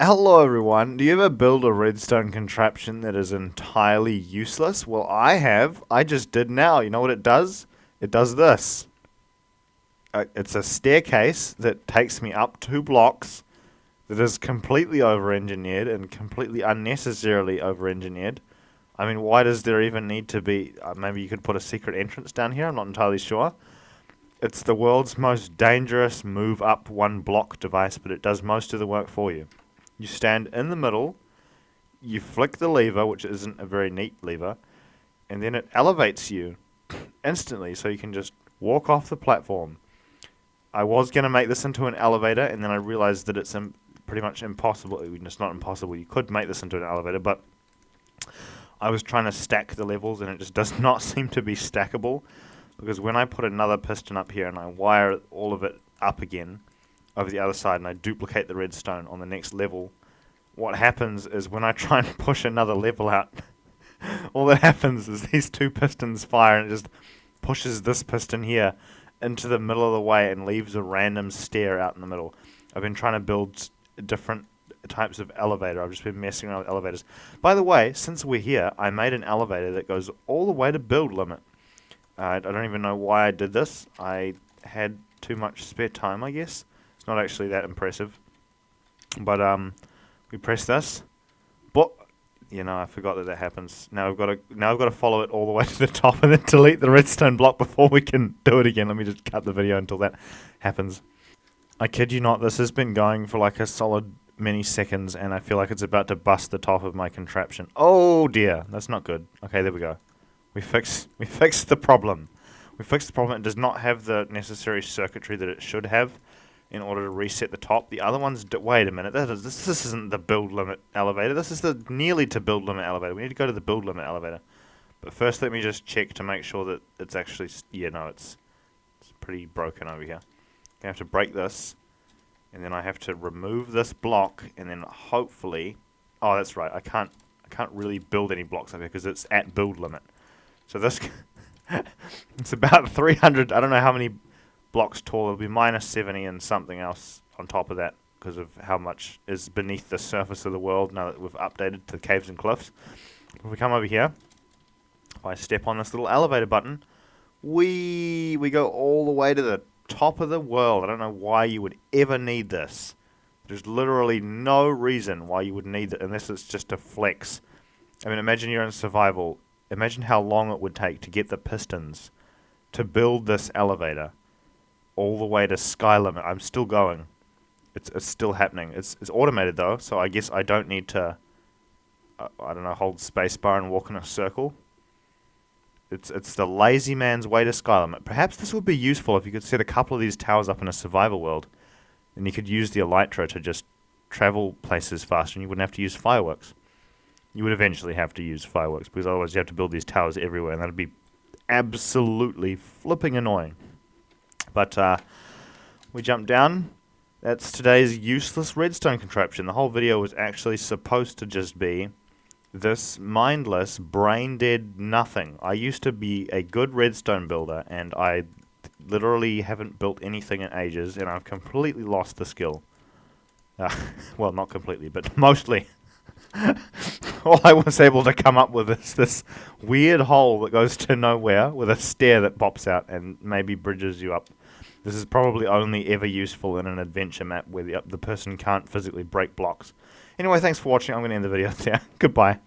Hello everyone, do you ever build a redstone contraption that is entirely useless? Well, I have. I just did now. You know what it does? It does this. It's a staircase that takes me up 2 blocks that is completely over-engineered and completely unnecessarily over-engineered. I mean, why does there even need to be... maybe you could put a secret entrance down here, I'm not entirely sure. It's the world's most dangerous move up 1 block device, but it does most of the work for you. You stand in the middle, you flick the lever, which isn't a very neat lever, and then it elevates you instantly, so you can just walk off the platform. I was going to make this into an elevator, and then I realized that it's pretty much impossible. It's not impossible, you could make this into an elevator, but I was trying to stack the levels, and it just does not seem to be stackable, because when I put another piston up here, and I wire all of it up again, over the other side, and I duplicate the redstone on the next level, what happens is when I try and push another level out, all that happens is these 2 pistons fire and it just pushes this piston here into the middle of the way and leaves a random stair out in the middle. I've been trying to build different types of elevator. I've just been messing around with elevators. By the way, since we're here, I made an elevator that goes all the way to build limit. I don't even know why I did this. I had too much spare time, I guess. It's not actually that impressive, but we press this, but I forgot that happens. Now I've got to follow it all the way to the top and then delete the redstone block before we can do it again. Let me just cut the video until that happens. I kid you not, this has been going for like a solid many seconds, and I feel like it's about to bust the top of my contraption. Oh dear, that's not good. Okay, there we go. We fixed the problem. We fixed the problem. It does not have the necessary circuitry that it should have in order to reset the top. The other ones... wait a minute. This isn't the build limit elevator. This is the nearly to build limit elevator. We need to go to the build limit elevator. But first let me just check to make sure that it's actually... yeah, no, it's pretty broken over here. I have to break this. And then I have to remove this block. And then hopefully... oh, that's right. I can't really build any blocks up here because it's at build limit. So this... it's about 300... I don't know how many blocks tall. It'll be minus 70 and something else on top of that because of how much is beneath the surface of the world now that we've updated to caves and cliffs. If we come over here, if I step on this little elevator button, we go all the way to the top of the world. I don't know why you would ever need this. There's literally no reason why you would need it unless it's just a flex. I mean, imagine you're in survival. Imagine how long it would take to get the pistons to build this elevator all the way to sky limit. I'm still going. It's still happening. It's automated though, so I guess I don't need to I don't know, hold spacebar and walk in a circle. It's the lazy man's way to sky limit. Perhaps this would be useful if you could set a couple of these towers up in a survival world, and you could use the Elytra to just travel places faster, and you wouldn't have to use fireworks. You would eventually have to use fireworks because otherwise you have to build these towers everywhere, and that'd be absolutely flipping annoying. But we jump down. That's today's useless redstone contraption. The whole video was actually supposed to just be this mindless, brain-dead nothing. I used to be a good redstone builder, and I literally haven't built anything in ages, and I've completely lost the skill. Well, not completely, but mostly. All I was able to come up with is this weird hole that goes to nowhere with a stair that pops out and maybe bridges you up. This is probably only ever useful in an adventure map where the person can't physically break blocks. Anyway, thanks for watching. I'm going to end the video there. Goodbye.